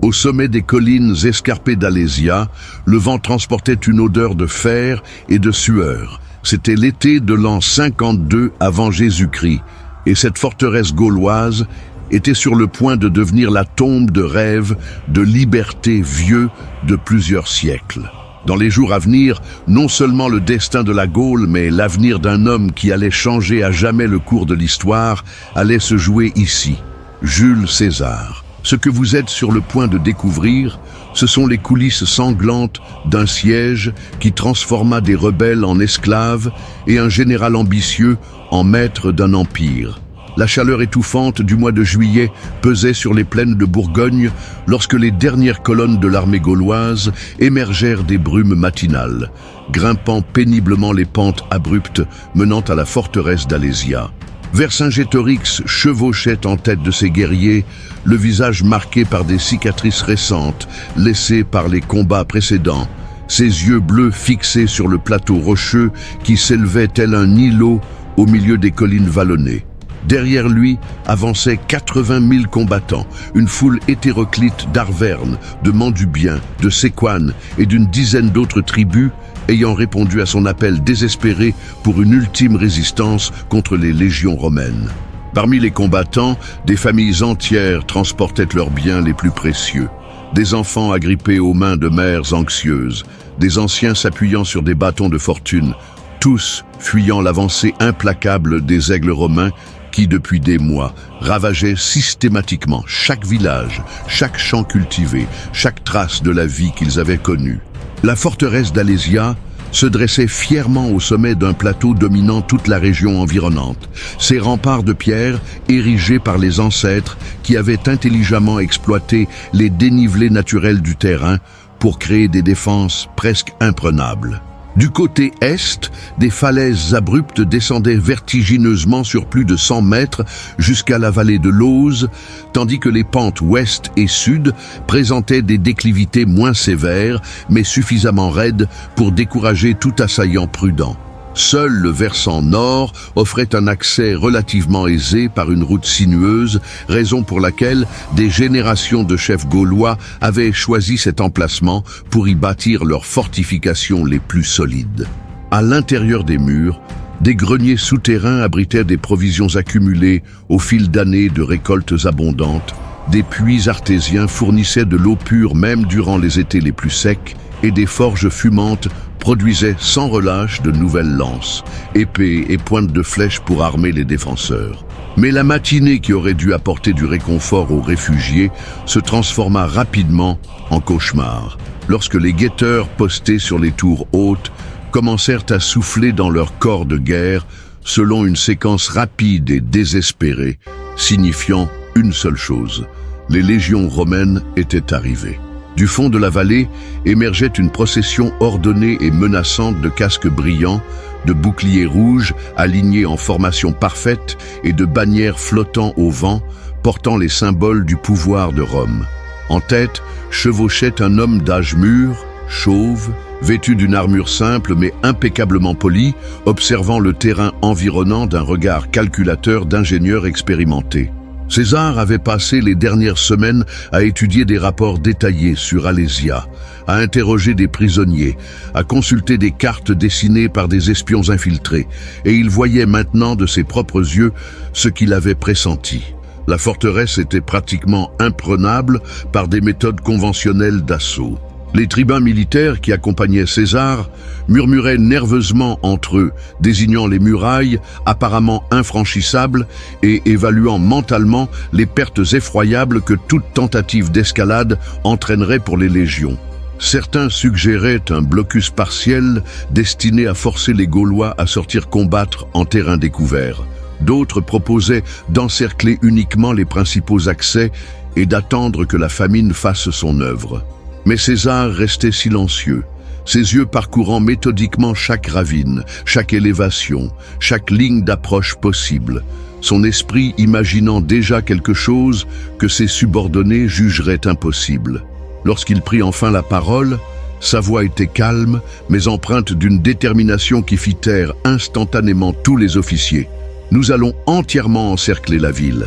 Au sommet des collines escarpées d'Alésia, le vent transportait une odeur de fer et de sueur. C'était l'été de l'an 52 avant Jésus-Christ, et cette forteresse gauloise était sur le point de devenir la tombe de rêves de liberté vieux de plusieurs siècles. Dans les jours à venir, non seulement le destin de la Gaule, mais l'avenir d'un homme qui allait changer à jamais le cours de l'histoire, allait se jouer ici, Jules César. Ce que vous êtes sur le point de découvrir, ce sont les coulisses sanglantes d'un siège qui transforma des rebelles en esclaves et un général ambitieux en maître d'un empire. La chaleur étouffante du mois de juillet pesait sur les plaines de Bourgogne lorsque les dernières colonnes de l'armée gauloise émergèrent des brumes matinales, grimpant péniblement les pentes abruptes menant à la forteresse d'Alésia. Vercingétorix chevauchait en tête de ses guerriers, le visage marqué par des cicatrices récentes, laissées par les combats précédents, ses yeux bleus fixés sur le plateau rocheux qui s'élevait tel un îlot au milieu des collines vallonnées. Derrière lui avançaient 80 000 combattants, une foule hétéroclite d'Arvernes, de Mandubiens, de Séquanes et d'une dizaine d'autres tribus ayant répondu à son appel désespéré pour une ultime résistance contre les légions romaines. Parmi les combattants, des familles entières transportaient leurs biens les plus précieux. Des enfants agrippés aux mains de mères anxieuses, des anciens s'appuyant sur des bâtons de fortune, tous fuyant l'avancée implacable des aigles romains qui, depuis des mois, ravageaient systématiquement chaque village, chaque champ cultivé, chaque trace de la vie qu'ils avaient connue. La forteresse d'Alésia se dressait fièrement au sommet d'un plateau dominant toute la région environnante. Ses remparts de pierre, érigés par les ancêtres qui avaient intelligemment exploité les dénivelés naturels du terrain pour créer des défenses presque imprenables. Du côté est, des falaises abruptes descendaient vertigineusement sur plus de 100 mètres jusqu'à la vallée de l'Auze, tandis que les pentes ouest et sud présentaient des déclivités moins sévères, mais suffisamment raides pour décourager tout assaillant prudent. Seul le versant nord offrait un accès relativement aisé par une route sinueuse, raison pour laquelle des générations de chefs gaulois avaient choisi cet emplacement pour y bâtir leurs fortifications les plus solides. À l'intérieur des murs, des greniers souterrains abritaient des provisions accumulées au fil d'années de récoltes abondantes, des puits artésiens fournissaient de l'eau pure même durant les étés les plus secs, et des forges fumantes produisaient sans relâche de nouvelles lances, épées et pointes de flèches pour armer les défenseurs. Mais la matinée qui aurait dû apporter du réconfort aux réfugiés se transforma rapidement en cauchemar, lorsque les guetteurs postés sur les tours hautes commencèrent à souffler dans leur corps de guerre selon une séquence rapide et désespérée, signifiant une seule chose: les légions romaines étaient arrivées. Du fond de la vallée émergeait une procession ordonnée et menaçante de casques brillants, de boucliers rouges alignés en formation parfaite et de bannières flottant au vent, portant les symboles du pouvoir de Rome. En tête chevauchait un homme d'âge mûr, chauve, vêtu d'une armure simple mais impeccablement polie, observant le terrain environnant d'un regard calculateur d'ingénieur expérimenté. César avait passé les dernières semaines à étudier des rapports détaillés sur Alésia, à interroger des prisonniers, à consulter des cartes dessinées par des espions infiltrés, et il voyait maintenant de ses propres yeux ce qu'il avait pressenti. La forteresse était pratiquement imprenable par des méthodes conventionnelles d'assaut. Les tribuns militaires qui accompagnaient César murmuraient nerveusement entre eux, désignant les murailles apparemment infranchissables et évaluant mentalement les pertes effroyables que toute tentative d'escalade entraînerait pour les légions. Certains suggéraient un blocus partiel destiné à forcer les Gaulois à sortir combattre en terrain découvert. D'autres proposaient d'encercler uniquement les principaux accès et d'attendre que la famine fasse son œuvre. Mais César restait silencieux, ses yeux parcourant méthodiquement chaque ravine, chaque élévation, chaque ligne d'approche possible, son esprit imaginant déjà quelque chose que ses subordonnés jugeraient impossible. Lorsqu'il prit enfin la parole, sa voix était calme, mais empreinte d'une détermination qui fit taire instantanément tous les officiers. « Nous allons entièrement encercler la ville. »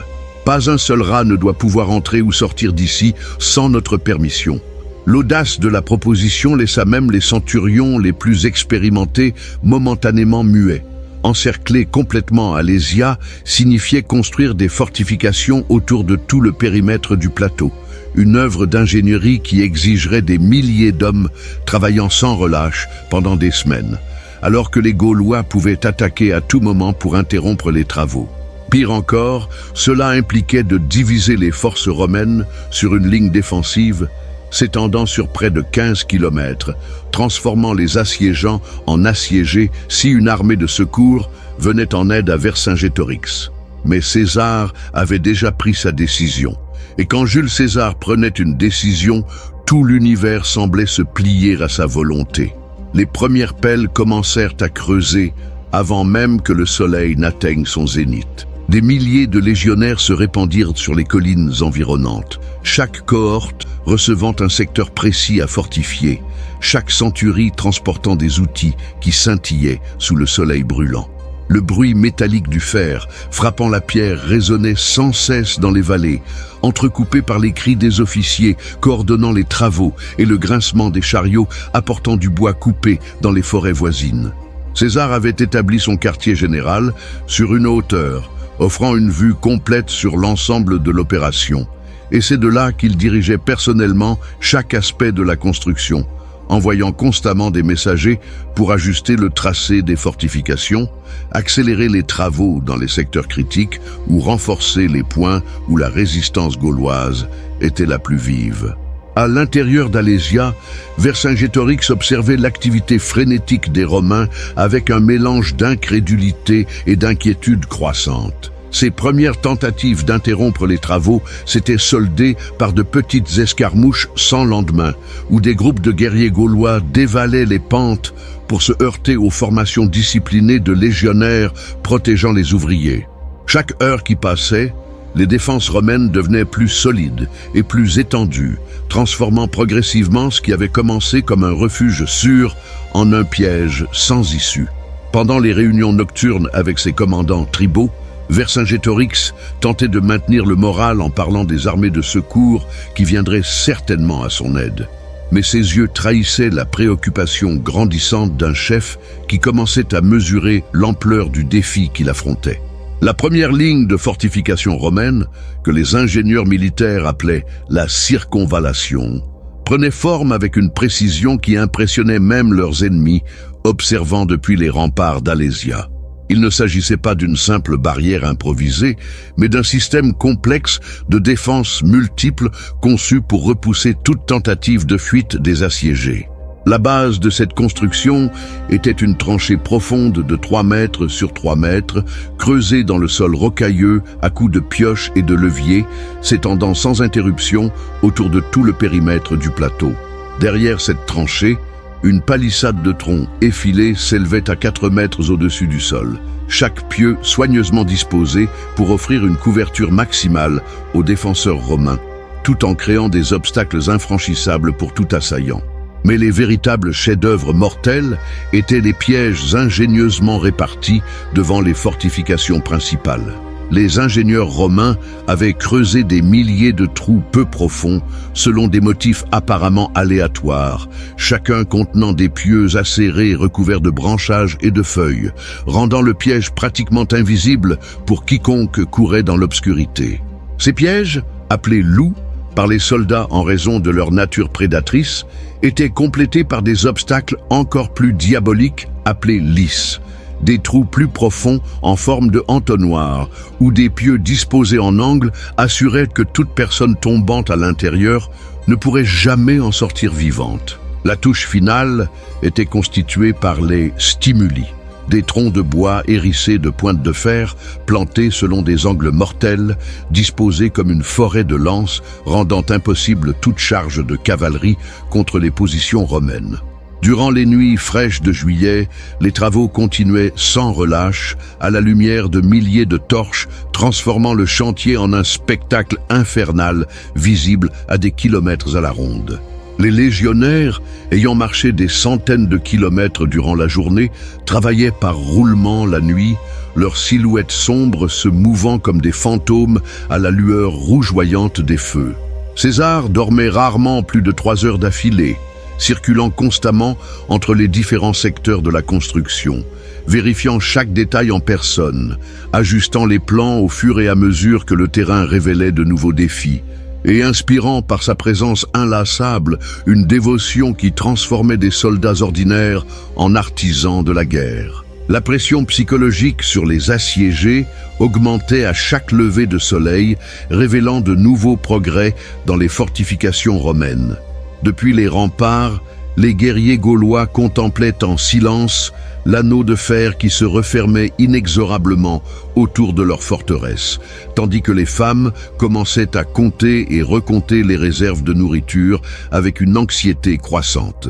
Pas un seul rat ne doit pouvoir entrer ou sortir d'ici sans notre permission. L'audace de la proposition laissa même les centurions les plus expérimentés momentanément muets. Encercler complètement Alésia signifiait construire des fortifications autour de tout le périmètre du plateau. Une œuvre d'ingénierie qui exigerait des milliers d'hommes travaillant sans relâche pendant des semaines, alors que les Gaulois pouvaient attaquer à tout moment pour interrompre les travaux. Pire encore, cela impliquait de diviser les forces romaines sur une ligne défensive s'étendant sur près de 15 kilomètres, transformant les assiégeants en assiégés si une armée de secours venait en aide à Vercingétorix. Mais César avait déjà pris sa décision. Et quand Jules César prenait une décision, tout l'univers semblait se plier à sa volonté. Les premières pelles commencèrent à creuser avant même que le soleil n'atteigne son zénith. Des milliers de légionnaires se répandirent sur les collines environnantes, chaque cohorte recevant un secteur précis à fortifier, chaque centurie transportant des outils qui scintillaient sous le soleil brûlant. Le bruit métallique du fer frappant la pierre résonnait sans cesse dans les vallées, entrecoupé par les cris des officiers coordonnant les travaux et le grincement des chariots apportant du bois coupé dans les forêts voisines. César avait établi son quartier général sur une hauteur, offrant une vue complète sur l'ensemble de l'opération. Et c'est de là qu'il dirigeait personnellement chaque aspect de la construction, envoyant constamment des messagers pour ajuster le tracé des fortifications, accélérer les travaux dans les secteurs critiques ou renforcer les points où la résistance gauloise était la plus vive. À l'intérieur d'Alésia, Vercingétorix observait l'activité frénétique des Romains avec un mélange d'incrédulité et d'inquiétude croissante. Ses premières tentatives d'interrompre les travaux s'étaient soldées par de petites escarmouches sans lendemain, où des groupes de guerriers gaulois dévalaient les pentes pour se heurter aux formations disciplinées de légionnaires protégeant les ouvriers. Chaque heure qui passait, les défenses romaines devenaient plus solides et plus étendues, transformant progressivement ce qui avait commencé comme un refuge sûr en un piège sans issue. Pendant les réunions nocturnes avec ses commandants tribaux, Vercingétorix tentait de maintenir le moral en parlant des armées de secours qui viendraient certainement à son aide. Mais ses yeux trahissaient la préoccupation grandissante d'un chef qui commençait à mesurer l'ampleur du défi qu'il affrontait. La première ligne de fortification romaine, que les ingénieurs militaires appelaient la circonvallation, prenait forme avec une précision qui impressionnait même leurs ennemis, observant depuis les remparts d'Alésia. Il ne s'agissait pas d'une simple barrière improvisée, mais d'un système complexe de défense multiples conçu pour repousser toute tentative de fuite des assiégés. La base de cette construction était une tranchée profonde de 3 mètres sur 3 mètres, creusée dans le sol rocailleux à coups de pioches et de leviers, s'étendant sans interruption autour de tout le périmètre du plateau. Derrière cette tranchée, une palissade de troncs effilés s'élevait à 4 mètres au-dessus du sol, chaque pieu soigneusement disposé pour offrir une couverture maximale aux défenseurs romains, tout en créant des obstacles infranchissables pour tout assaillant. Mais les véritables chefs-d'œuvre mortels étaient les pièges ingénieusement répartis devant les fortifications principales. Les ingénieurs romains avaient creusé des milliers de trous peu profonds selon des motifs apparemment aléatoires, chacun contenant des pieux acérés recouverts de branchages et de feuilles, rendant le piège pratiquement invisible pour quiconque courait dans l'obscurité. Ces pièges, appelés loups par les soldats en raison de leur nature prédatrice, étaient complétés par des obstacles encore plus diaboliques appelés lys. Des trous plus profonds en forme de entonnoir ou des pieux disposés en angle assuraient que toute personne tombant à l'intérieur ne pourrait jamais en sortir vivante. La touche finale était constituée par les stimuli, des troncs de bois hérissés de pointes de fer plantés selon des angles mortels, disposés comme une forêt de lances, rendant impossible toute charge de cavalerie contre les positions romaines. Durant les nuits fraîches de juillet, les travaux continuaient sans relâche, à la lumière de milliers de torches, transformant le chantier en un spectacle infernal, visible à des kilomètres à la ronde. Les légionnaires, ayant marché des centaines de kilomètres durant la journée, travaillaient par roulement la nuit, leurs silhouettes sombres se mouvant comme des fantômes à la lueur rougeoyante des feux. César dormait rarement plus de 3 heures d'affilée, circulant constamment entre les différents secteurs de la construction, vérifiant chaque détail en personne, ajustant les plans au fur et à mesure que le terrain révélait de nouveaux défis, et inspirant par sa présence inlassable une dévotion qui transformait des soldats ordinaires en artisans de la guerre. La pression psychologique sur les assiégés augmentait à chaque lever de soleil, révélant de nouveaux progrès dans les fortifications romaines. Depuis les remparts, les guerriers gaulois contemplaient en silence l'anneau de fer qui se refermait inexorablement autour de leur forteresse, tandis que les femmes commençaient à compter et recompter les réserves de nourriture avec une anxiété croissante.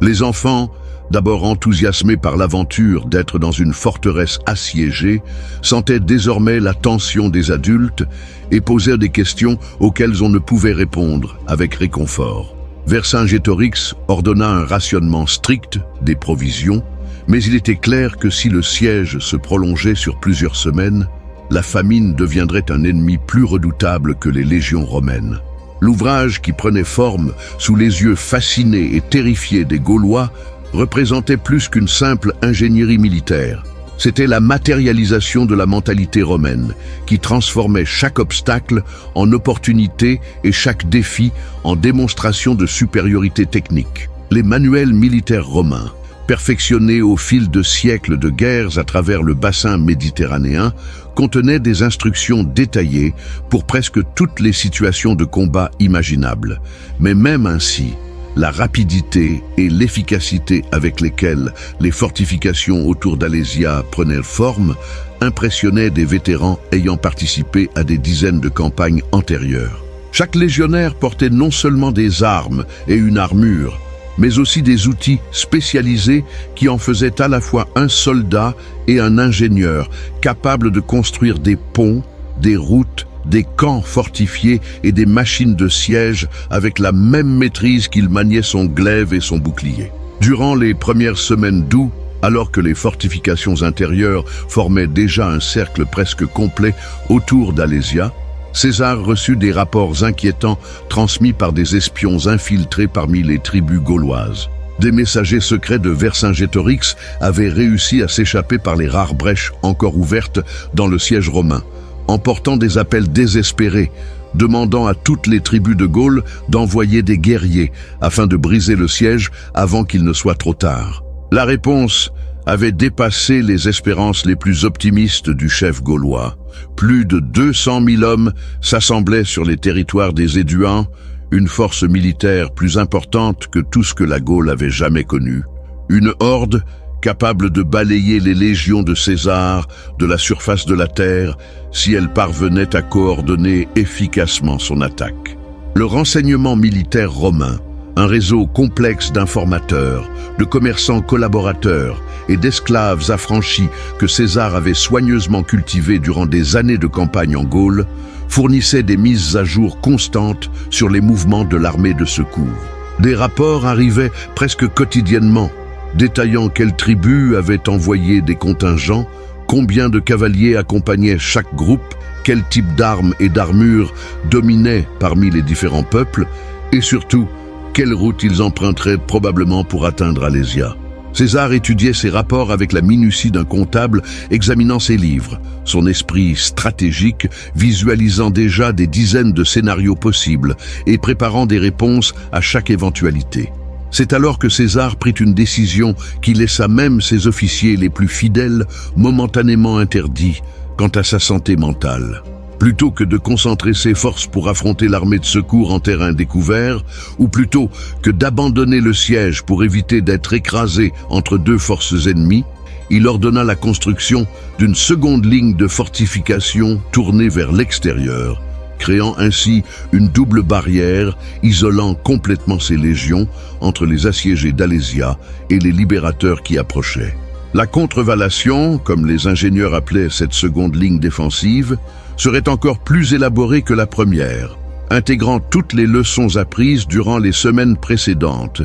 Les enfants, d'abord enthousiasmés par l'aventure d'être dans une forteresse assiégée, sentaient désormais la tension des adultes et posaient des questions auxquelles on ne pouvait répondre avec réconfort. Vercingétorix ordonna un rationnement strict des provisions, mais il était clair que si le siège se prolongeait sur plusieurs semaines, la famine deviendrait un ennemi plus redoutable que les légions romaines. L'ouvrage qui prenait forme sous les yeux fascinés et terrifiés des Gaulois représentait plus qu'une simple ingénierie militaire. C'était la matérialisation de la mentalité romaine, qui transformait chaque obstacle en opportunité et chaque défi en démonstration de supériorité technique. Les manuels militaires romains, perfectionnés au fil de siècles de guerres à travers le bassin méditerranéen, contenaient des instructions détaillées pour presque toutes les situations de combat imaginables. Mais même ainsi, la rapidité et l'efficacité avec lesquelles les fortifications autour d'Alésia prenaient forme impressionnaient des vétérans ayant participé à des dizaines de campagnes antérieures. Chaque légionnaire portait non seulement des armes et une armure, mais aussi des outils spécialisés qui en faisaient à la fois un soldat et un ingénieur, capable de construire des ponts, des routes, des camps fortifiés et des machines de siège avec la même maîtrise qu'il maniait son glaive et son bouclier. Durant les premières semaines d'août, alors que les fortifications intérieures formaient déjà un cercle presque complet autour d'Alésia, César reçut des rapports inquiétants transmis par des espions infiltrés parmi les tribus gauloises. Des messagers secrets de Vercingétorix avaient réussi à s'échapper par les rares brèches encore ouvertes dans le siège romain, emportant des appels désespérés, demandant à toutes les tribus de Gaule d'envoyer des guerriers afin de briser le siège avant qu'il ne soit trop tard. La réponse avait dépassé les espérances les plus optimistes du chef gaulois. Plus de 200 000 hommes s'assemblaient sur les territoires des Éduans, une force militaire plus importante que tout ce que la Gaule avait jamais connu. Une horde capable de balayer les légions de César de la surface de la terre si elle parvenait à coordonner efficacement son attaque. Le renseignement militaire romain, un réseau complexe d'informateurs, de commerçants collaborateurs et d'esclaves affranchis que César avait soigneusement cultivés durant des années de campagne en Gaule, fournissait des mises à jour constantes sur les mouvements de l'armée de secours. Des rapports arrivaient presque quotidiennement, détaillant quelles tribus avaient envoyé des contingents, combien de cavaliers accompagnaient chaque groupe, quel type d'armes et d'armures dominaient parmi les différents peuples, et surtout, quelle route ils emprunteraient probablement pour atteindre Alésia. César étudiait ces rapports avec la minutie d'un comptable examinant ses livres, son esprit stratégique visualisant déjà des dizaines de scénarios possibles et préparant des réponses à chaque éventualité. C'est alors que César prit une décision qui laissa même ses officiers les plus fidèles momentanément interdits quant à sa santé mentale. Plutôt que de concentrer ses forces pour affronter l'armée de secours en terrain découvert, ou plutôt que d'abandonner le siège pour éviter d'être écrasé entre deux forces ennemies, il ordonna la construction d'une seconde ligne de fortification tournée vers l'extérieur, créant ainsi une double barrière isolant complètement ses légions entre les assiégés d'Alésia et les libérateurs qui approchaient. La contrevallation, comme les ingénieurs appelaient cette seconde ligne défensive, serait encore plus élaborée que la première, intégrant toutes les leçons apprises durant les semaines précédentes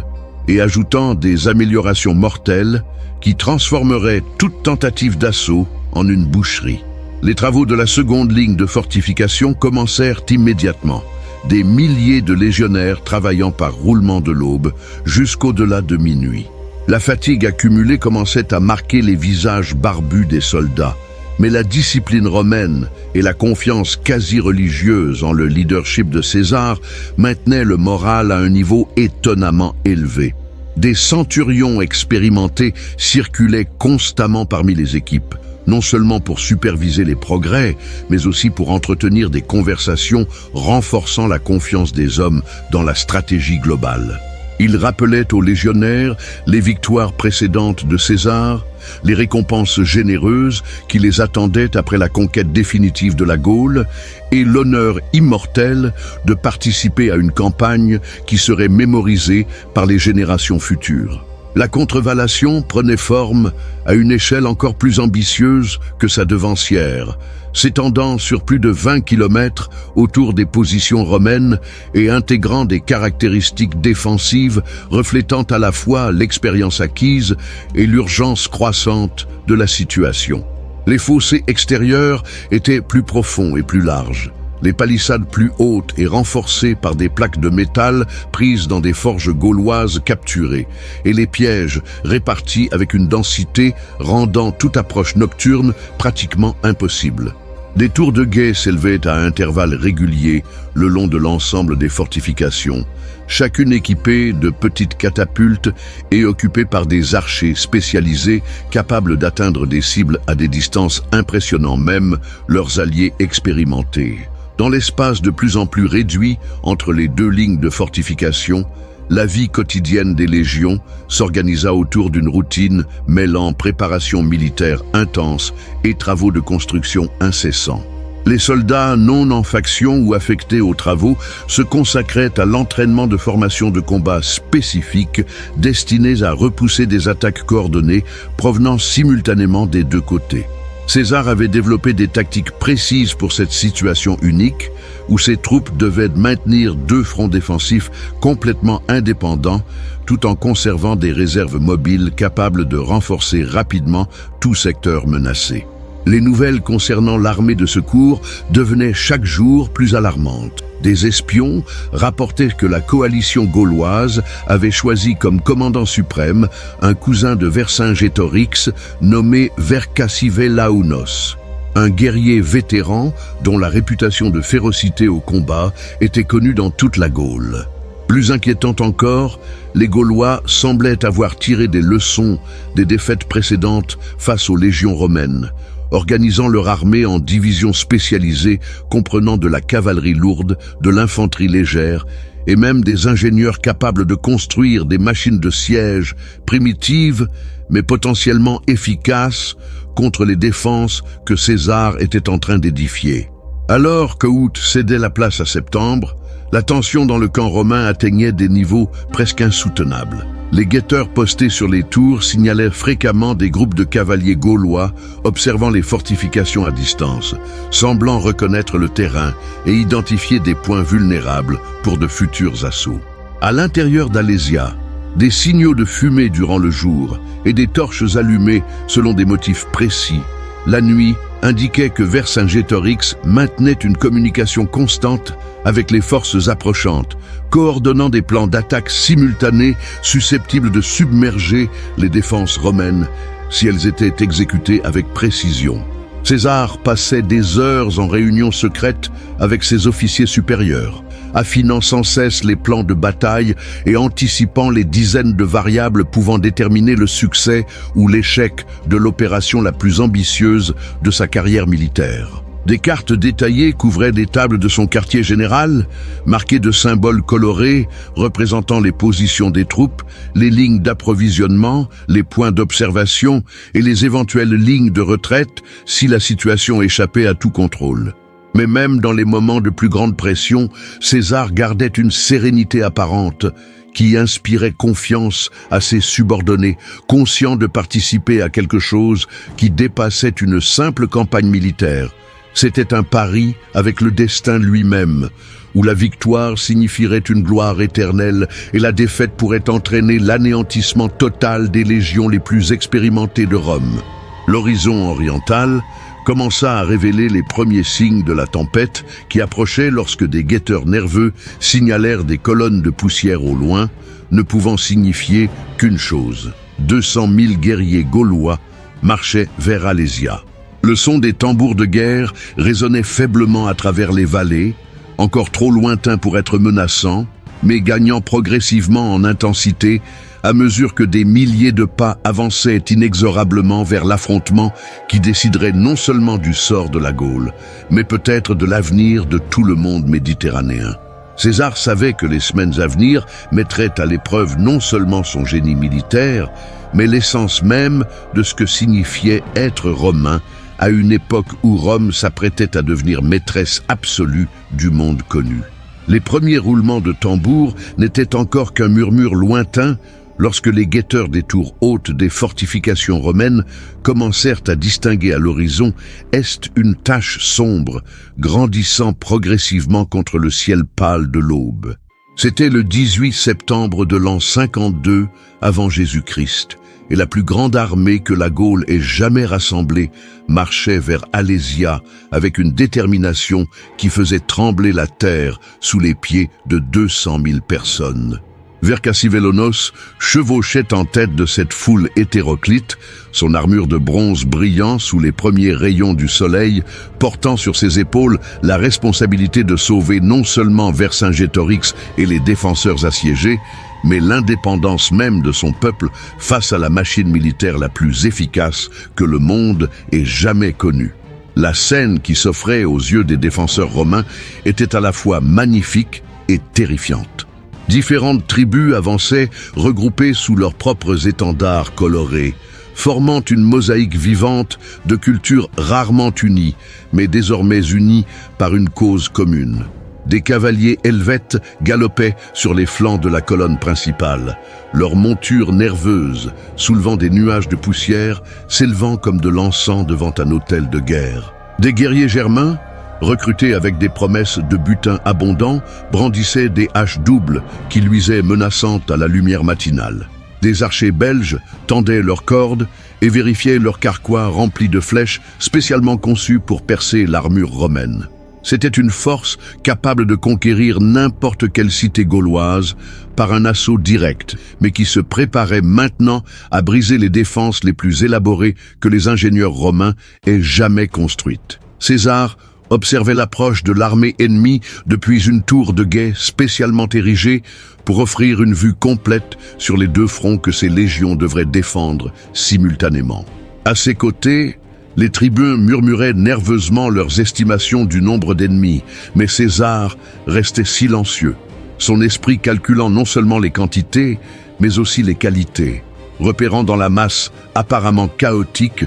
et ajoutant des améliorations mortelles qui transformeraient toute tentative d'assaut en une boucherie. Les travaux de la seconde ligne de fortification commencèrent immédiatement. Des milliers de légionnaires travaillant par roulement de l'aube jusqu'au-delà de minuit. La fatigue accumulée commençait à marquer les visages barbus des soldats, mais la discipline romaine et la confiance quasi religieuse en le leadership de César maintenaient le moral à un niveau étonnamment élevé. Des centurions expérimentés circulaient constamment parmi les équipes, non seulement pour superviser les progrès, mais aussi pour entretenir des conversations renforçant la confiance des hommes dans la stratégie globale. Ils rappelaient aux légionnaires les victoires précédentes de César, les récompenses généreuses qui les attendaient après la conquête définitive de la Gaule et l'honneur immortel de participer à une campagne qui serait mémorisée par les générations futures. La contrevallation prenait forme à une échelle encore plus ambitieuse que sa devancière, s'étendant sur plus de 20 kilomètres autour des positions romaines et intégrant des caractéristiques défensives reflétant à la fois l'expérience acquise et l'urgence croissante de la situation. Les fossés extérieurs étaient plus profonds et plus larges. Les palissades plus hautes et renforcées par des plaques de métal prises dans des forges gauloises capturées, et les pièges répartis avec une densité rendant toute approche nocturne pratiquement impossible. Des tours de guet s'élevaient à intervalles réguliers le long de l'ensemble des fortifications, chacune équipée de petites catapultes et occupée par des archers spécialisés capables d'atteindre des cibles à des distances impressionnant même leurs alliés expérimentés. Dans l'espace de plus en plus réduit entre les deux lignes de fortification, la vie quotidienne des légions s'organisa autour d'une routine mêlant préparation militaire intense et travaux de construction incessants. Les soldats non en faction ou affectés aux travaux se consacraient à l'entraînement de formations de combat spécifiques destinées à repousser des attaques coordonnées provenant simultanément des deux côtés. César avait développé des tactiques précises pour cette situation unique, où ses troupes devaient maintenir deux fronts défensifs complètement indépendants, tout en conservant des réserves mobiles capables de renforcer rapidement tout secteur menacé. Les nouvelles concernant l'armée de secours devenaient chaque jour plus alarmantes. Des espions rapportaient que la coalition gauloise avait choisi comme commandant suprême un cousin de Vercingétorix nommé Vercassivelaounos, un guerrier vétéran dont la réputation de férocité au combat était connue dans toute la Gaule. Plus inquiétant encore, les Gaulois semblaient avoir tiré des leçons des défaites précédentes face aux légions romaines, organisant leur armée en divisions spécialisées comprenant de la cavalerie lourde, de l'infanterie légère et même des ingénieurs capables de construire des machines de siège primitives mais potentiellement efficaces contre les défenses que César était en train d'édifier. Alors que août cédait la place à septembre, la tension dans le camp romain atteignait des niveaux presque insoutenables. Les guetteurs postés sur les tours signalaient fréquemment des groupes de cavaliers gaulois observant les fortifications à distance, semblant reconnaître le terrain et identifier des points vulnérables pour de futurs assauts. À l'intérieur d'Alésia, des signaux de fumée durant le jour et des torches allumées selon des motifs précis, la nuit indiquait que Vercingétorix maintenait une communication constante avec les forces approchantes, coordonnant des plans d'attaque simultanés susceptibles de submerger les défenses romaines si elles étaient exécutées avec précision. César passait des heures en réunion secrète avec ses officiers supérieurs, affinant sans cesse les plans de bataille et anticipant les dizaines de variables pouvant déterminer le succès ou l'échec de l'opération la plus ambitieuse de sa carrière militaire. Des cartes détaillées couvraient des tables de son quartier général, marquées de symboles colorés représentant les positions des troupes, les lignes d'approvisionnement, les points d'observation et les éventuelles lignes de retraite si la situation échappait à tout contrôle. Mais même dans les moments de plus grande pression, César gardait une sérénité apparente qui inspirait confiance à ses subordonnés, conscients de participer à quelque chose qui dépassait une simple campagne militaire. C'était un pari avec le destin lui-même, où la victoire signifierait une gloire éternelle et la défaite pourrait entraîner l'anéantissement total des légions les plus expérimentées de Rome. L'horizon oriental commença à révéler les premiers signes de la tempête qui approchait lorsque des guetteurs nerveux signalèrent des colonnes de poussière au loin, ne pouvant signifier qu'une chose. 200 000 guerriers gaulois marchaient vers Alésia. Le son des tambours de guerre résonnait faiblement à travers les vallées, encore trop lointain pour être menaçant, mais gagnant progressivement en intensité à mesure que des milliers de pas avançaient inexorablement vers l'affrontement qui déciderait non seulement du sort de la Gaule, mais peut-être de l'avenir de tout le monde méditerranéen. César savait que les semaines à venir mettraient à l'épreuve non seulement son génie militaire, mais l'essence même de ce que signifiait être romain à une époque où Rome s'apprêtait à devenir maîtresse absolue du monde connu. Les premiers roulements de tambour n'étaient encore qu'un murmure lointain lorsque les guetteurs des tours hautes des fortifications romaines commencèrent à distinguer à l'horizon est une tache sombre, grandissant progressivement contre le ciel pâle de l'aube. C'était le 18 septembre de l'an 52 avant Jésus-Christ, et la plus grande armée que la Gaule ait jamais rassemblée marchait vers Alésia avec une détermination qui faisait trembler la terre sous les pieds de 200 000 personnes. Vercassivélonos chevauchait en tête de cette foule hétéroclite, son armure de bronze brillant sous les premiers rayons du soleil, portant sur ses épaules la responsabilité de sauver non seulement Vercingétorix et les défenseurs assiégés, mais l'indépendance même de son peuple face à la machine militaire la plus efficace que le monde ait jamais connue. La scène qui s'offrait aux yeux des défenseurs romains était à la fois magnifique et terrifiante. Différentes tribus avançaient regroupées sous leurs propres étendards colorés, formant une mosaïque vivante de cultures rarement unies, mais désormais unies par une cause commune. Des cavaliers helvètes galopaient sur les flancs de la colonne principale, leurs montures nerveuses, soulevant des nuages de poussière, s'élevant comme de l'encens devant un autel de guerre. Des guerriers germains, recrutés avec des promesses de butin abondant, brandissaient des haches doubles qui luisaient menaçantes à la lumière matinale. Des archers belges tendaient leurs cordes et vérifiaient leurs carquois remplis de flèches spécialement conçues pour percer l'armure romaine. C'était une force capable de conquérir n'importe quelle cité gauloise par un assaut direct, mais qui se préparait maintenant à briser les défenses les plus élaborées que les ingénieurs romains aient jamais construites. César observait l'approche de l'armée ennemie depuis une tour de guet spécialement érigée pour offrir une vue complète sur les deux fronts que ses légions devraient défendre simultanément. À ses côtés, les tribuns murmuraient nerveusement leurs estimations du nombre d'ennemis, mais César restait silencieux, son esprit calculant non seulement les quantités, mais aussi les qualités, repérant dans la masse apparemment chaotique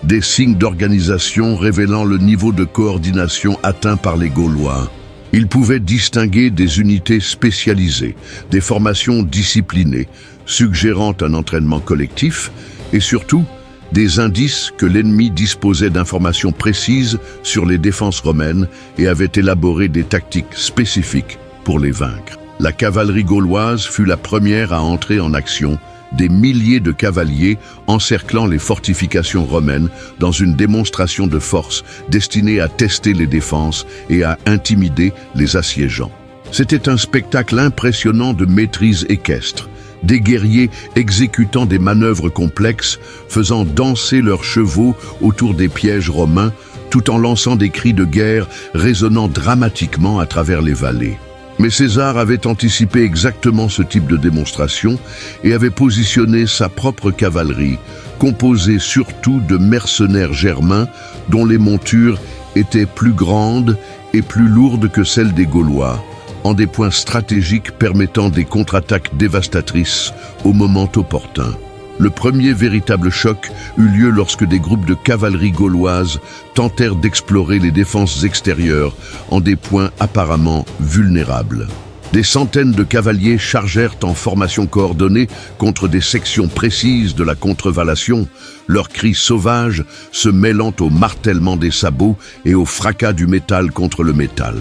des signes d'organisation révélant le niveau de coordination atteint par les Gaulois. Il pouvait distinguer des unités spécialisées, des formations disciplinées, suggérant un entraînement collectif, et surtout, des indices que l'ennemi disposait d'informations précises sur les défenses romaines et avait élaboré des tactiques spécifiques pour les vaincre. La cavalerie gauloise fut la première à entrer en action, des milliers de cavaliers encerclant les fortifications romaines dans une démonstration de force destinée à tester les défenses et à intimider les assiégeants. C'était un spectacle impressionnant de maîtrise équestre, des guerriers exécutant des manœuvres complexes, faisant danser leurs chevaux autour des pièges romains, tout en lançant des cris de guerre résonnant dramatiquement à travers les vallées. Mais César avait anticipé exactement ce type de démonstration et avait positionné sa propre cavalerie, composée surtout de mercenaires germains dont les montures étaient plus grandes et plus lourdes que celles des Gaulois, en des points stratégiques permettant des contre-attaques dévastatrices au moment opportun. Le premier véritable choc eut lieu lorsque des groupes de cavalerie gauloise tentèrent d'explorer les défenses extérieures en des points apparemment vulnérables. Des centaines de cavaliers chargèrent en formation coordonnée contre des sections précises de la contrevallation, leurs cris sauvages se mêlant au martèlement des sabots et au fracas du métal contre le métal.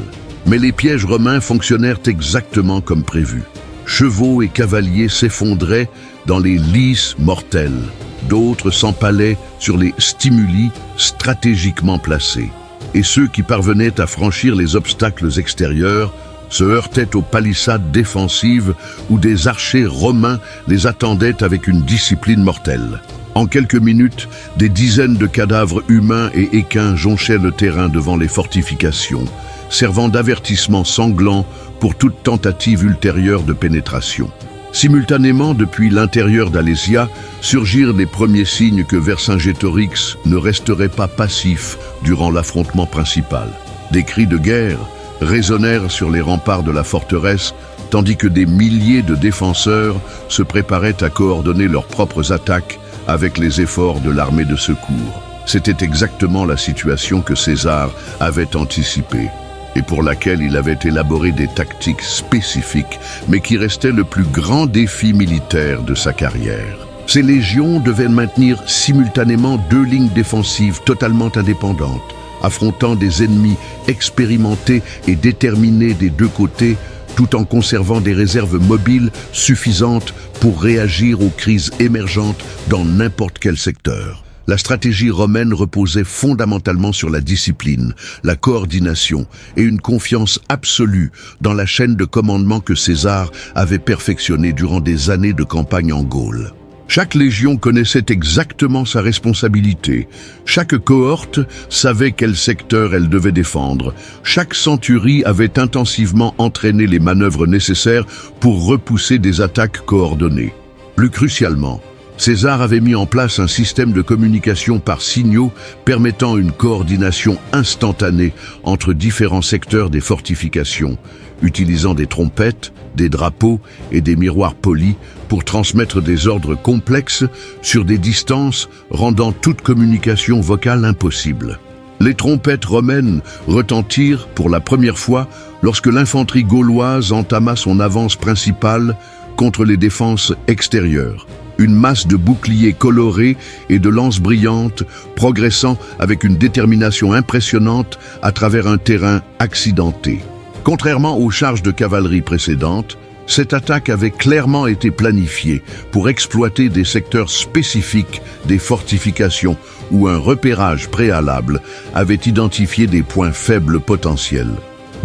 Mais les pièges romains fonctionnèrent exactement comme prévu. Chevaux et cavaliers s'effondraient dans les lices mortelles. d'autres s'empalaient sur les stimuli stratégiquement placés. Et ceux qui parvenaient à franchir les obstacles extérieurs se heurtaient aux palissades défensives où des archers romains les attendaient avec une discipline mortelle. En quelques minutes, des dizaines de cadavres humains et équins jonchaient le terrain devant les fortifications, servant d'avertissement sanglant pour toute tentative ultérieure de pénétration. Simultanément, depuis l'intérieur d'Alésia, surgirent les premiers signes que Vercingétorix ne resterait pas passif durant l'affrontement principal. Des cris de guerre résonnèrent sur les remparts de la forteresse, tandis que des milliers de défenseurs se préparaient à coordonner leurs propres attaques avec les efforts de l'armée de secours. C'était exactement la situation que César avait anticipée et pour laquelle il avait élaboré des tactiques spécifiques, mais qui restait le plus grand défi militaire de sa carrière. Ces légions devaient maintenir simultanément deux lignes défensives totalement indépendantes, affrontant des ennemis expérimentés et déterminés des deux côtés, tout en conservant des réserves mobiles suffisantes pour réagir aux crises émergentes dans n'importe quel secteur. La stratégie romaine reposait fondamentalement sur la discipline, la coordination et une confiance absolue dans la chaîne de commandement que César avait perfectionnée durant des années de campagne en Gaule. Chaque légion connaissait exactement sa responsabilité. Chaque cohorte savait quel secteur elle devait défendre. Chaque centurie avait intensivement entraîné les manœuvres nécessaires pour repousser des attaques coordonnées. Plus crucialement, César avait mis en place un système de communication par signaux permettant une coordination instantanée entre différents secteurs des fortifications, utilisant des trompettes, des drapeaux et des miroirs polis pour transmettre des ordres complexes sur des distances rendant toute communication vocale impossible. Les trompettes romaines retentirent pour la première fois lorsque l'infanterie gauloise entama son avance principale contre les défenses extérieures. Une masse de boucliers colorés et de lances brillantes progressant avec une détermination impressionnante à travers un terrain accidenté. Contrairement aux charges de cavalerie précédentes, cette attaque avait clairement été planifiée pour exploiter des secteurs spécifiques des fortifications où un repérage préalable avait identifié des points faibles potentiels.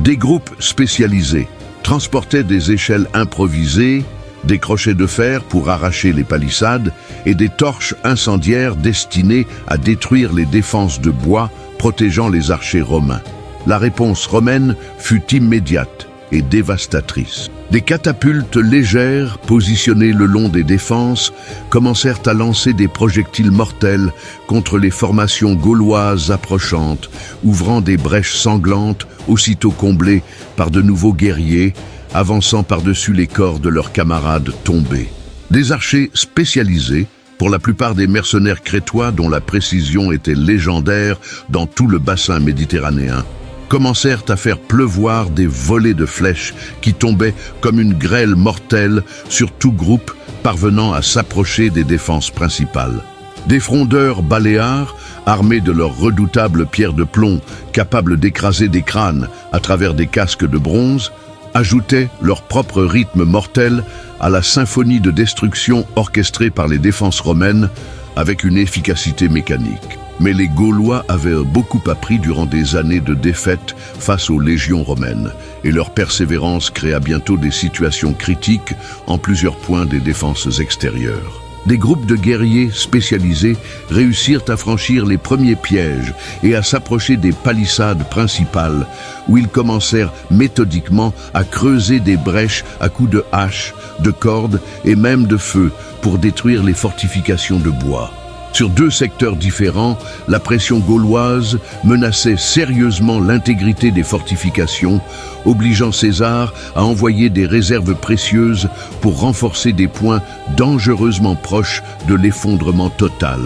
Des groupes spécialisés transportaient des échelles improvisées, des crochets de fer pour arracher les palissades et des torches incendiaires destinées à détruire les défenses de bois protégeant les archers romains. La réponse romaine fut immédiate et dévastatrice. Des catapultes légères positionnées le long des défenses commencèrent à lancer des projectiles mortels contre les formations gauloises approchantes, ouvrant des brèches sanglantes aussitôt comblées par de nouveaux guerriers avançant par-dessus les corps de leurs camarades tombés. Des archers spécialisés, pour la plupart des mercenaires crétois dont la précision était légendaire dans tout le bassin méditerranéen, commencèrent à faire pleuvoir des volées de flèches qui tombaient comme une grêle mortelle sur tout groupe parvenant à s'approcher des défenses principales. Des frondeurs baléares, armés de leurs redoutables pierres de plomb, capables d'écraser des crânes à travers des casques de bronze, ajoutaient leur propre rythme mortel à la symphonie de destruction orchestrée par les défenses romaines avec une efficacité mécanique. Mais les Gaulois avaient beaucoup appris durant des années de défaite face aux légions romaines, et leur persévérance créa bientôt des situations critiques en plusieurs points des défenses extérieures. Des groupes de guerriers spécialisés réussirent à franchir les premiers pièges et à s'approcher des palissades principales, où ils commencèrent méthodiquement à creuser des brèches à coups de hache, de cordes et même de feu pour détruire les fortifications de bois. Sur deux secteurs différents, la pression gauloise menaçait sérieusement l'intégrité des fortifications, obligeant César à envoyer des réserves précieuses pour renforcer des points dangereusement proches de l'effondrement total.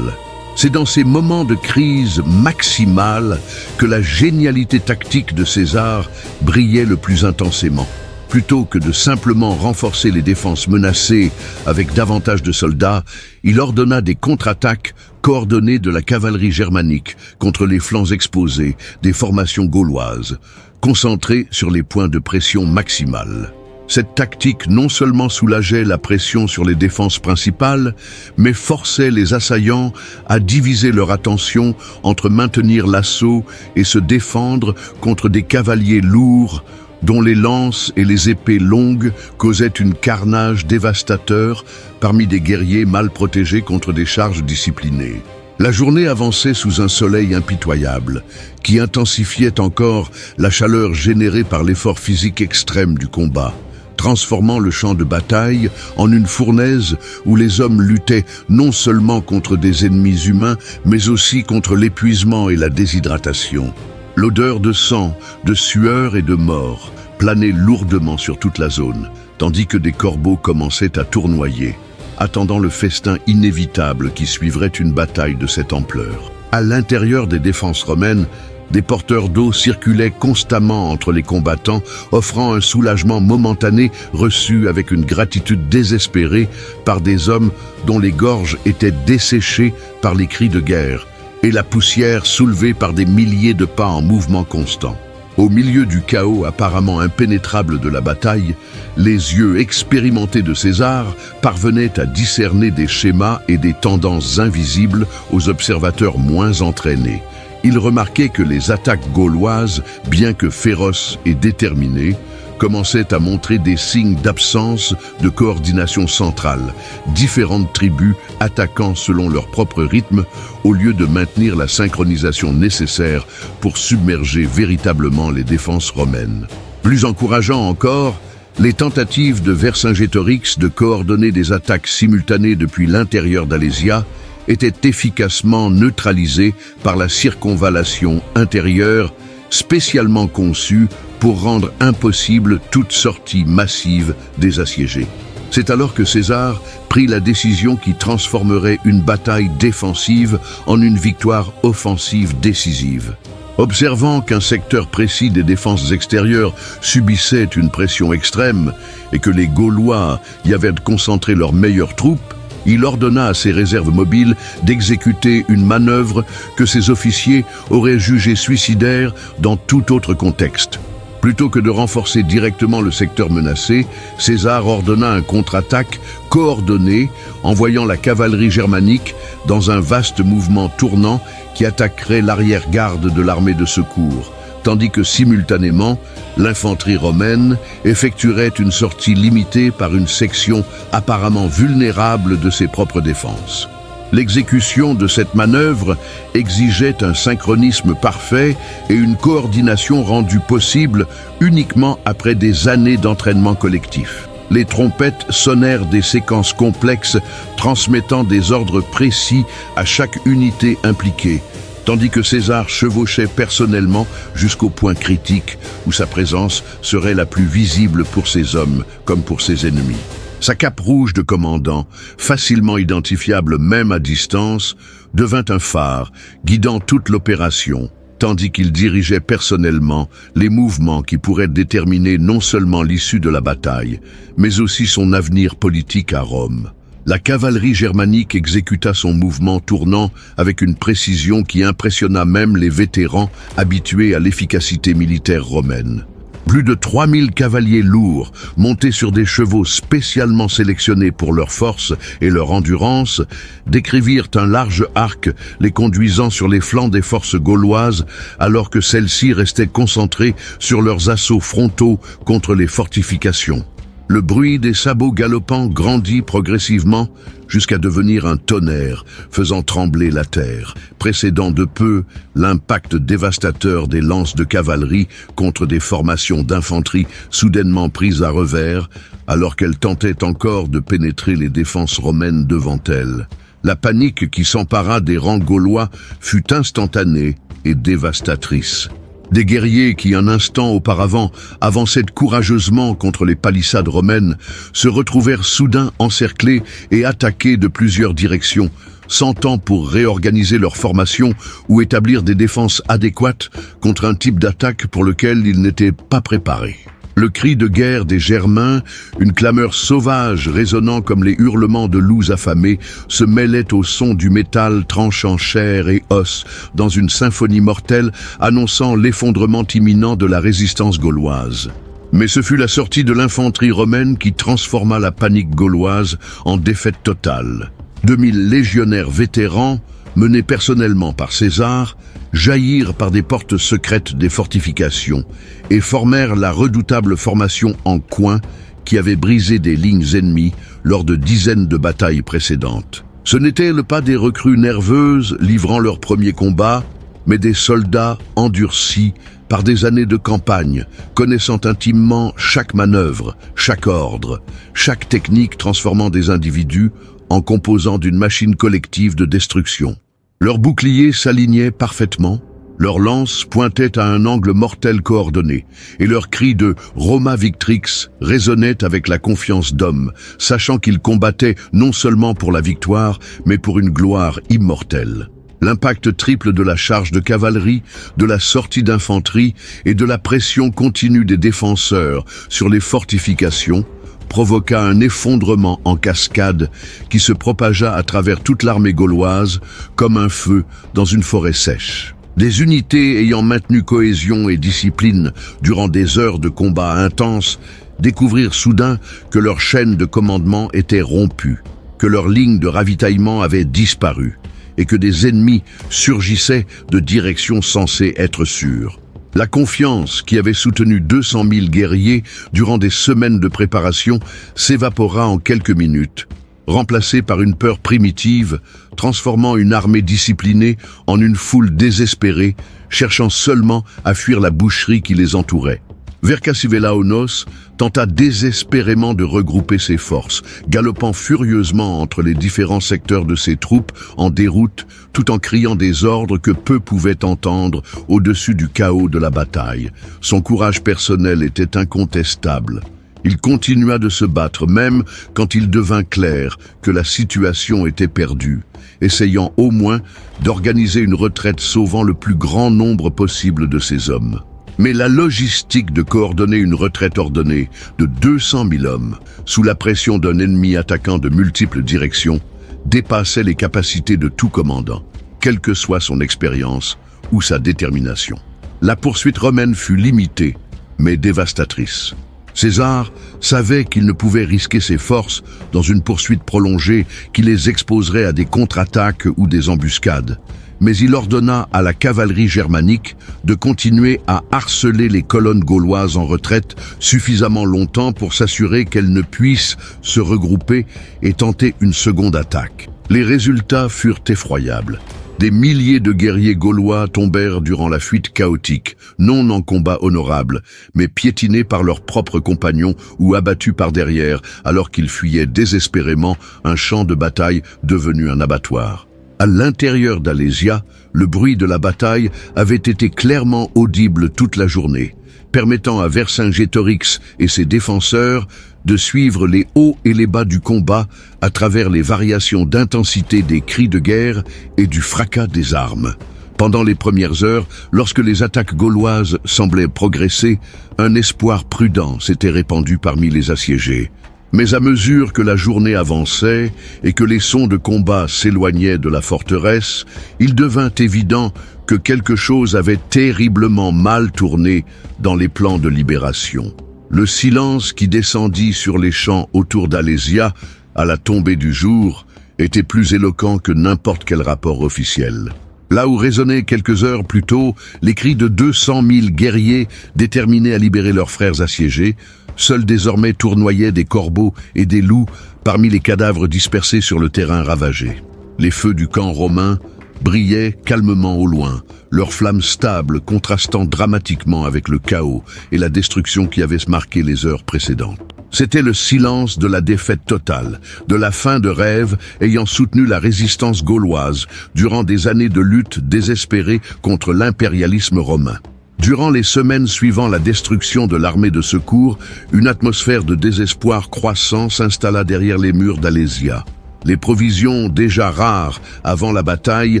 C'est dans ces moments de crise maximale que la génialité tactique de César brillait le plus intensément. Plutôt que de simplement renforcer les défenses menacées avec davantage de soldats, il ordonna des contre-attaques coordonnées de la cavalerie germanique contre les flancs exposés des formations gauloises, concentrées sur les points de pression maximale. Cette tactique non seulement soulageait la pression sur les défenses principales, mais forçait les assaillants à diviser leur attention entre maintenir l'assaut et se défendre contre des cavaliers lourds dont les lances et les épées longues causaient un carnage dévastateur parmi des guerriers mal protégés contre des charges disciplinées. La journée avançait sous un soleil impitoyable, qui intensifiait encore la chaleur générée par l'effort physique extrême du combat, transformant le champ de bataille en une fournaise où les hommes luttaient non seulement contre des ennemis humains, mais aussi contre l'épuisement et la déshydratation. L'odeur de sang, de sueur et de mort planait lourdement sur toute la zone, tandis que des corbeaux commençaient à tournoyer, attendant le festin inévitable qui suivrait une bataille de cette ampleur. À l'intérieur des défenses romaines, des porteurs d'eau circulaient constamment entre les combattants, offrant un soulagement momentané reçu avec une gratitude désespérée par des hommes dont les gorges étaient desséchées par les cris de guerre et la poussière soulevée par des milliers de pas en mouvement constant. Au milieu du chaos apparemment impénétrable de la bataille, les yeux expérimentés de César parvenaient à discerner des schémas et des tendances invisibles aux observateurs moins entraînés. Il remarquait que les attaques gauloises, bien que féroces et déterminées, commençaient à montrer des signes d'absence de coordination centrale, différentes tribus attaquant selon leur propre rythme au lieu de maintenir la synchronisation nécessaire pour submerger véritablement les défenses romaines. Plus encourageant encore, les tentatives de Vercingétorix de coordonner des attaques simultanées depuis l'intérieur d'Alésia étaient efficacement neutralisées par la circonvallation intérieure spécialement conçue pour rendre impossible toute sortie massive des assiégés. C'est alors que César prit la décision qui transformerait une bataille défensive en une victoire offensive décisive. Observant qu'un secteur précis des défenses extérieures subissait une pression extrême et que les Gaulois y avaient concentré leurs meilleures troupes, il ordonna à ses réserves mobiles d'exécuter une manœuvre que ses officiers auraient jugée suicidaire dans tout autre contexte. Plutôt que de renforcer directement le secteur menacé, César ordonna un contre-attaque coordonné, envoyant la cavalerie germanique dans un vaste mouvement tournant qui attaquerait l'arrière-garde de l'armée de secours, tandis que simultanément, l'infanterie romaine effectuerait une sortie limitée par une section apparemment vulnérable de ses propres défenses. L'exécution de cette manœuvre exigeait un synchronisme parfait et une coordination rendue possible uniquement après des années d'entraînement collectif. Les trompettes sonnèrent des séquences complexes transmettant des ordres précis à chaque unité impliquée, tandis que César chevauchait personnellement jusqu'au point critique où sa présence serait la plus visible pour ses hommes comme pour ses ennemis. Sa cape rouge de commandant, facilement identifiable même à distance, devint un phare, guidant toute l'opération, tandis qu'il dirigeait personnellement les mouvements qui pourraient déterminer non seulement l'issue de la bataille, mais aussi son avenir politique à Rome. La cavalerie germanique exécuta son mouvement tournant avec une précision qui impressionna même les vétérans habitués à l'efficacité militaire romaine. Plus de 3000 cavaliers lourds, montés sur des chevaux spécialement sélectionnés pour leur force et leur endurance, décrivirent un large arc les conduisant sur les flancs des forces gauloises alors que celles-ci restaient concentrées sur leurs assauts frontaux contre les fortifications. Le bruit des sabots galopants grandit progressivement jusqu'à devenir un tonnerre, faisant trembler la terre, précédant de peu l'impact dévastateur des lances de cavalerie contre des formations d'infanterie soudainement prises à revers, alors qu'elles tentaient encore de pénétrer les défenses romaines devant elles. La panique qui s'empara des rangs gaulois fut instantanée et dévastatrice. Des guerriers qui, un instant auparavant, avançaient courageusement contre les palissades romaines, se retrouvèrent soudain encerclés et attaqués de plusieurs directions, sans temps pour réorganiser leur formation ou établir des défenses adéquates contre un type d'attaque pour lequel ils n'étaient pas préparés. Le cri de guerre des Germains, une clameur sauvage résonnant comme les hurlements de loups affamés, se mêlait au son du métal tranchant chair et os dans une symphonie mortelle annonçant l'effondrement imminent de la résistance gauloise. Mais ce fut la sortie de l'infanterie romaine qui transforma la panique gauloise en défaite totale. 2000 légionnaires vétérans, menés personnellement par César, jaillirent par des portes secrètes des fortifications et formèrent la redoutable formation en coin qui avait brisé des lignes ennemies lors de dizaines de batailles précédentes. Ce n'étaient pas des recrues nerveuses livrant leur premier combat, mais des soldats endurcis par des années de campagne, connaissant intimement chaque manœuvre, chaque ordre, chaque technique transformant des individus en composants d'une machine collective de destruction. Leurs boucliers s'alignaient parfaitement, leurs lances pointaient à un angle mortel coordonné, et leurs cris de « Roma Victrix » résonnaient avec la confiance d'hommes, sachant qu'ils combattaient non seulement pour la victoire, mais pour une gloire immortelle. L'impact triple de la charge de cavalerie, de la sortie d'infanterie et de la pression continue des défenseurs sur les fortifications provoqua un effondrement en cascade qui se propagea à travers toute l'armée gauloise comme un feu dans une forêt sèche. Des unités ayant maintenu cohésion et discipline durant des heures de combat intenses découvrirent soudain que leur chaîne de commandement était rompue, que leur ligne de ravitaillement avait disparu et que des ennemis surgissaient de directions censées être sûres. La confiance qui avait soutenu 200 000 guerriers durant des semaines de préparation s'évapora en quelques minutes, remplacée par une peur primitive, transformant une armée disciplinée en une foule désespérée, cherchant seulement à fuir la boucherie qui les entourait. Vercassivellaonos tenta désespérément de regrouper ses forces, galopant furieusement entre les différents secteurs de ses troupes en déroute, tout en criant des ordres que peu pouvaient entendre au-dessus du chaos de la bataille. Son courage personnel était incontestable. Il continua de se battre même quand il devint clair que la situation était perdue, essayant au moins d'organiser une retraite sauvant le plus grand nombre possible de ses hommes. Mais la logistique de coordonner une retraite ordonnée de 200 000 hommes, sous la pression d'un ennemi attaquant de multiples directions, dépassait les capacités de tout commandant, quelle que soit son expérience ou sa détermination. La poursuite romaine fut limitée, mais dévastatrice. César savait qu'il ne pouvait risquer ses forces dans une poursuite prolongée qui les exposerait à des contre-attaques ou des embuscades. Mais il ordonna à la cavalerie germanique de continuer à harceler les colonnes gauloises en retraite suffisamment longtemps pour s'assurer qu'elles ne puissent se regrouper et tenter une seconde attaque. Les résultats furent effroyables. Des milliers de guerriers gaulois tombèrent durant la fuite chaotique, non en combat honorable, mais piétinés par leurs propres compagnons ou abattus par derrière alors qu'ils fuyaient désespérément un champ de bataille devenu un abattoir. À l'intérieur d'Alésia, le bruit de la bataille avait été clairement audible toute la journée, permettant à Vercingétorix et ses défenseurs de suivre les hauts et les bas du combat à travers les variations d'intensité des cris de guerre et du fracas des armes. Pendant les premières heures, lorsque les attaques gauloises semblaient progresser, un espoir prudent s'était répandu parmi les assiégés. Mais à mesure que la journée avançait et que les sons de combat s'éloignaient de la forteresse, il devint évident que quelque chose avait terriblement mal tourné dans les plans de libération. Le silence qui descendit sur les champs autour d'Alésia à la tombée du jour était plus éloquent que n'importe quel rapport officiel. Là où résonnaient quelques heures plus tôt les cris de 200 000 guerriers déterminés à libérer leurs frères assiégés, seuls désormais tournoyaient des corbeaux et des loups parmi les cadavres dispersés sur le terrain ravagé. Les feux du camp romain brillaient calmement au loin, leurs flammes stables contrastant dramatiquement avec le chaos et la destruction qui avait marqué les heures précédentes. C'était le silence de la défaite totale, de la fin de rêve ayant soutenu la résistance gauloise durant des années de lutte désespérée contre l'impérialisme romain. Durant les semaines suivant la destruction de l'armée de secours, une atmosphère de désespoir croissant s'installa derrière les murs d'Alésia. Les provisions, déjà rares avant la bataille,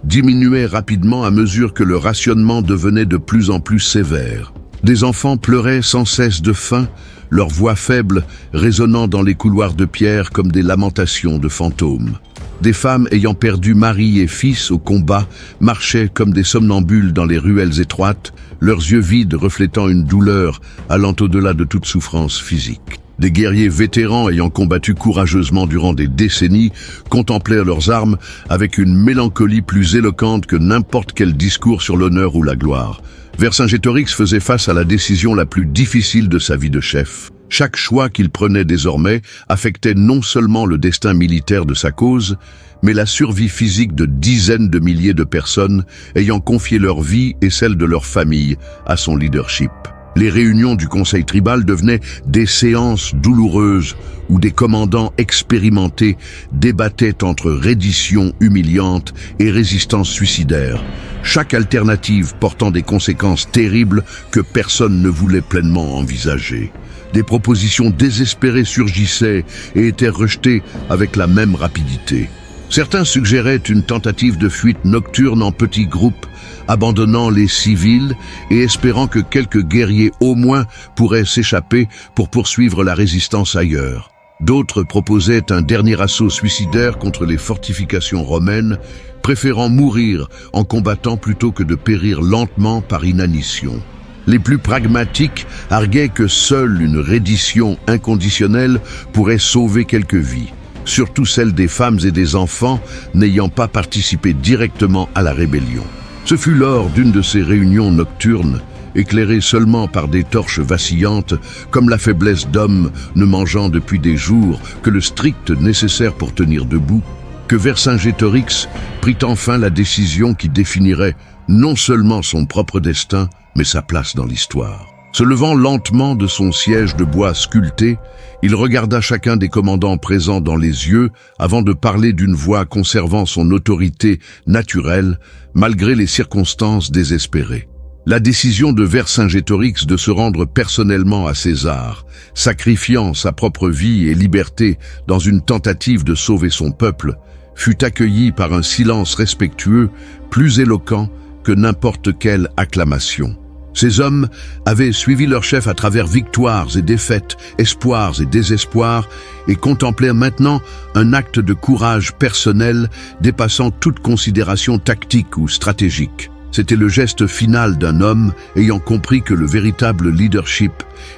diminuaient rapidement à mesure que le rationnement devenait de plus en plus sévère. Des enfants pleuraient sans cesse de faim, leurs voix faibles résonnant dans les couloirs de pierre comme des lamentations de fantômes. Des femmes ayant perdu mari et fils au combat marchaient comme des somnambules dans les ruelles étroites, leurs yeux vides reflétant une douleur allant au-delà de toute souffrance physique. Des guerriers vétérans ayant combattu courageusement durant des décennies contemplèrent leurs armes avec une mélancolie plus éloquente que n'importe quel discours sur l'honneur ou la gloire. Vercingétorix faisait face à la décision la plus difficile de sa vie de chef. Chaque choix qu'il prenait désormais affectait non seulement le destin militaire de sa cause, mais la survie physique de dizaines de milliers de personnes ayant confié leur vie et celle de leur famille à son leadership. Les réunions du conseil tribal devenaient des séances douloureuses où des commandants expérimentés débattaient entre reddition humiliante et résistance suicidaire, chaque alternative portant des conséquences terribles que personne ne voulait pleinement envisager. Des propositions désespérées surgissaient et étaient rejetées avec la même rapidité. Certains suggéraient une tentative de fuite nocturne en petits groupes, abandonnant les civils et espérant que quelques guerriers au moins pourraient s'échapper pour poursuivre la résistance ailleurs. D'autres proposaient un dernier assaut suicidaire contre les fortifications romaines, préférant mourir en combattant plutôt que de périr lentement par inanition. Les plus pragmatiques arguaient que seule une reddition inconditionnelle pourrait sauver quelques vies, surtout celles des femmes et des enfants n'ayant pas participé directement à la rébellion. Ce fut lors d'une de ces réunions nocturnes, éclairées seulement par des torches vacillantes, comme la faiblesse d'hommes ne mangeant depuis des jours que le strict nécessaire pour tenir debout, que Vercingétorix prit enfin la décision qui définirait non seulement son propre destin, mais sa place dans l'histoire. Se levant lentement de son siège de bois sculpté, il regarda chacun des commandants présents dans les yeux avant de parler d'une voix conservant son autorité naturelle, malgré les circonstances désespérées. La décision de Vercingétorix de se rendre personnellement à César, sacrifiant sa propre vie et liberté dans une tentative de sauver son peuple, fut accueillie par un silence respectueux plus éloquent que n'importe quelle acclamation. Ces hommes avaient suivi leur chef à travers victoires et défaites, espoirs et désespoirs, et contemplaient maintenant un acte de courage personnel dépassant toute considération tactique ou stratégique. C'était le geste final d'un homme ayant compris que le véritable leadership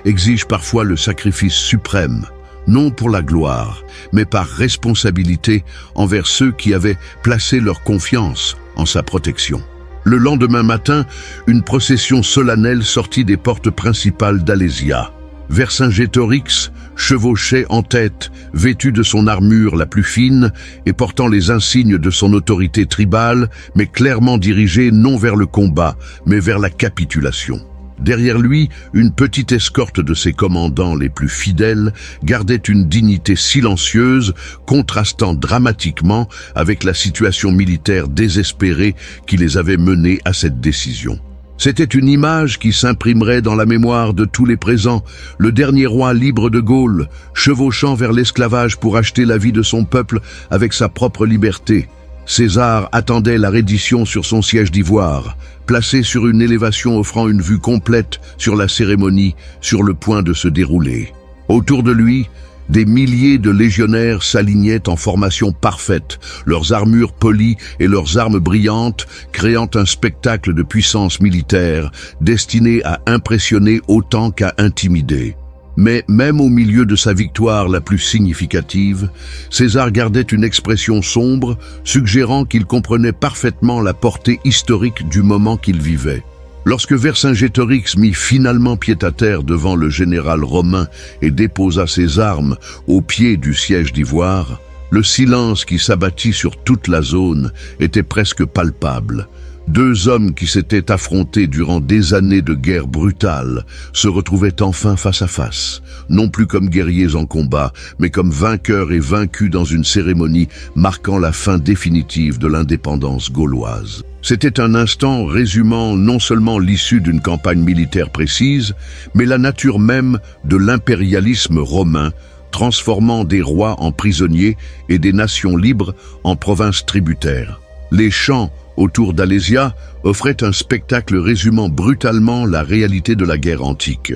exige parfois le sacrifice suprême, non pour la gloire, mais par responsabilité envers ceux qui avaient placé leur confiance en sa protection. Le lendemain matin, une procession solennelle sortit des portes principales d'Alésia. Vercingétorix chevauchait en tête, vêtu de son armure la plus fine et portant les insignes de son autorité tribale, mais clairement dirigé non vers le combat, mais vers la capitulation. Derrière lui, une petite escorte de ses commandants les plus fidèles gardait une dignité silencieuse, contrastant dramatiquement avec la situation militaire désespérée qui les avait menés à cette décision. C'était une image qui s'imprimerait dans la mémoire de tous les présents, le dernier roi libre de Gaule, chevauchant vers l'esclavage pour acheter la vie de son peuple avec sa propre liberté. César attendait la reddition sur son siège d'ivoire, placé sur une élévation offrant une vue complète sur la cérémonie sur le point de se dérouler. Autour de lui, des milliers de légionnaires s'alignaient en formation parfaite, leurs armures polies et leurs armes brillantes, créant un spectacle de puissance militaire destiné à impressionner autant qu'à intimider. Mais même au milieu de sa victoire la plus significative, César gardait une expression sombre, suggérant qu'il comprenait parfaitement la portée historique du moment qu'il vivait. Lorsque Vercingétorix mit finalement pied à terre devant le général romain et déposa ses armes au pied du siège d'ivoire, le silence qui s'abattit sur toute la zone était presque palpable. Deux hommes qui s'étaient affrontés durant des années de guerre brutale se retrouvaient enfin face à face, non plus comme guerriers en combat, mais comme vainqueurs et vaincus dans une cérémonie marquant la fin définitive de l'indépendance gauloise. C'était un instant résumant non seulement l'issue d'une campagne militaire précise, mais la nature même de l'impérialisme romain, transformant des rois en prisonniers et des nations libres en provinces tributaires. Les champs autour d'Alésia offrait un spectacle résumant brutalement la réalité de la guerre antique.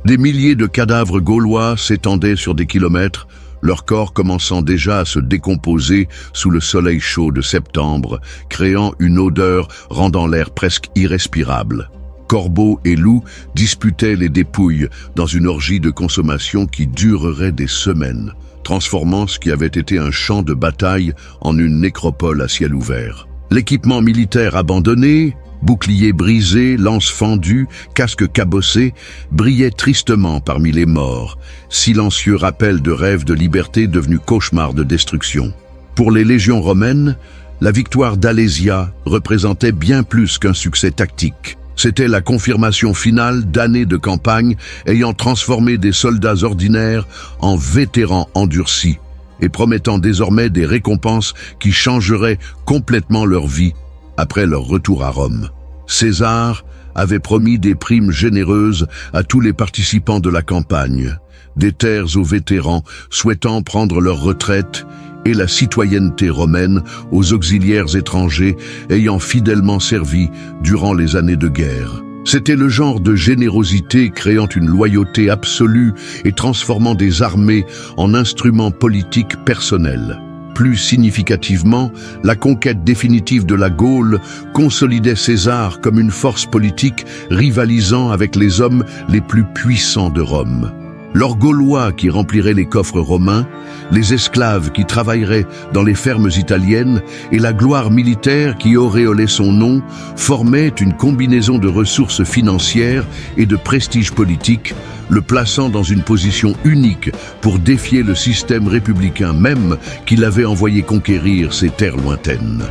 Des milliers de cadavres gaulois s'étendaient sur des kilomètres, leur corps commençant déjà à se décomposer sous le soleil chaud de septembre, créant une odeur rendant l'air presque irrespirable. Corbeaux et loups disputaient les dépouilles dans une orgie de consommation qui durerait des semaines, transformant ce qui avait été un champ de bataille en une nécropole à ciel ouvert. L'équipement militaire abandonné, boucliers brisés, lances fendues, casques cabossés, brillait tristement parmi les morts, silencieux rappel de rêves de liberté devenus cauchemars de destruction. Pour les légions romaines, la victoire d'Alésia représentait bien plus qu'un succès tactique. C'était la confirmation finale d'années de campagne ayant transformé des soldats ordinaires en vétérans endurcis et promettant désormais des récompenses qui changeraient complètement leur vie après leur retour à Rome. César avait promis des primes généreuses à tous les participants de la campagne, des terres aux vétérans souhaitant prendre leur retraite et la citoyenneté romaine aux auxiliaires étrangers ayant fidèlement servi durant les années de guerre. C'était le genre de générosité créant une loyauté absolue et transformant des armées en instruments politiques personnels. Plus significativement, la conquête définitive de la Gaule consolidait César comme une force politique rivalisant avec les hommes les plus puissants de Rome. L'or gaulois qui remplirait les coffres romains, les esclaves qui travailleraient dans les fermes italiennes et la gloire militaire qui auréolait son nom formaient une combinaison de ressources financières et de prestige politique, le plaçant dans une position unique pour défier le système républicain même qu'il avait envoyé conquérir ces terres lointaines.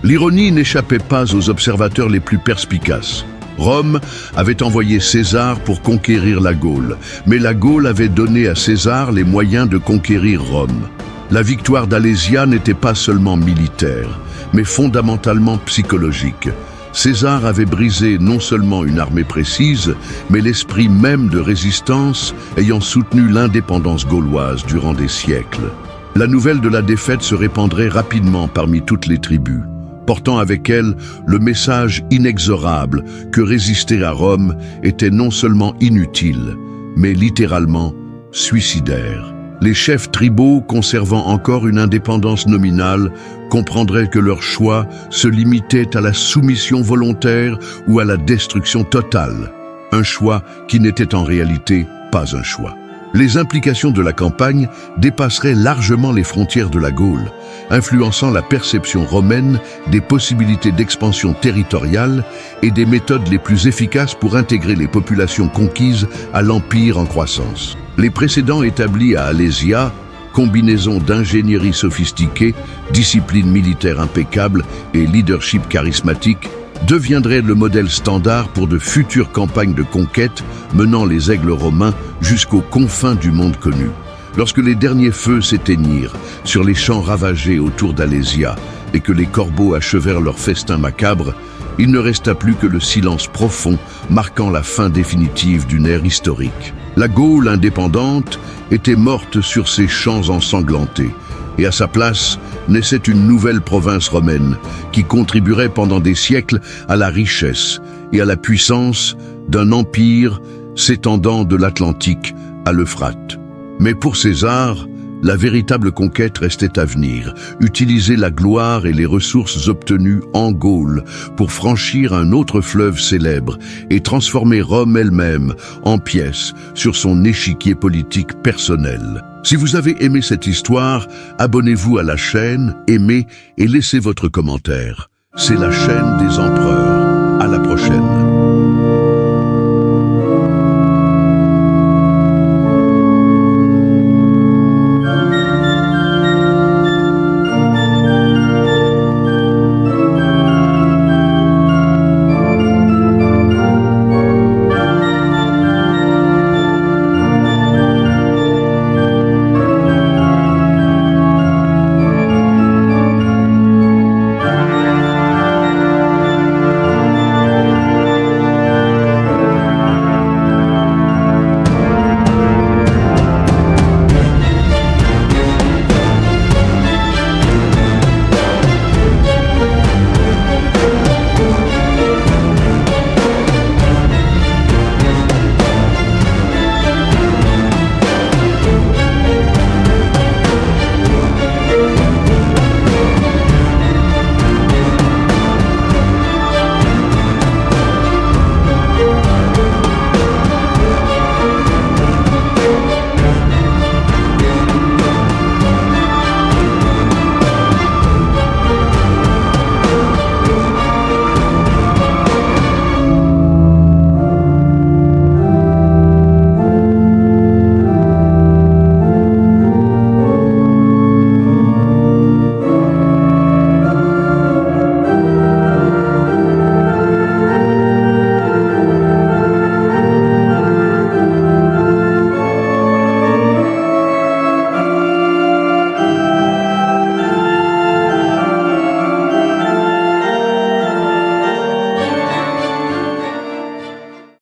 L'ironie n'échappait pas aux observateurs les plus perspicaces. Rome avait envoyé César pour conquérir la Gaule, mais la Gaule avait donné à César les moyens de conquérir Rome. La victoire d'Alésia n'était pas seulement militaire, mais fondamentalement psychologique. César avait brisé non seulement une armée précise, mais l'esprit même de résistance ayant soutenu l'indépendance gauloise durant des siècles. La nouvelle de la défaite se répandrait rapidement parmi toutes les tribus, portant avec elle le message inexorable que résister à Rome était non seulement inutile, mais littéralement suicidaire. Les chefs tribaux, conservant encore une indépendance nominale, comprendraient que leur choix se limitait à la soumission volontaire ou à la destruction totale. Un choix qui n'était en réalité pas un choix. Les implications de la campagne dépasseraient largement les frontières de la Gaule, influençant la perception romaine des possibilités d'expansion territoriale et des méthodes les plus efficaces pour intégrer les populations conquises à l'empire en croissance. Les précédents établis à Alésia, combinaison d'ingénierie sophistiquée, discipline militaire impeccable et leadership charismatique, deviendrait le modèle standard pour de futures campagnes de conquête menant les aigles romains jusqu'aux confins du monde connu. Lorsque les derniers feux s'éteignirent sur les champs ravagés autour d'Alésia et que les corbeaux achevèrent leur festin macabre, il ne resta plus que le silence profond marquant la fin définitive d'une ère historique. La Gaule indépendante était morte sur ses champs ensanglantés, et à sa place naissait une nouvelle province romaine qui contribuerait pendant des siècles à la richesse et à la puissance d'un empire s'étendant de l'Atlantique à l'Euphrate. Mais pour César, la véritable conquête restait à venir, utiliser la gloire et les ressources obtenues en Gaule pour franchir un autre fleuve célèbre et transformer Rome elle-même en pièces sur son échiquier politique personnel. Si vous avez aimé cette histoire, abonnez-vous à la chaîne, aimez et laissez votre commentaire. C'est la chaîne des empereurs. À la prochaine.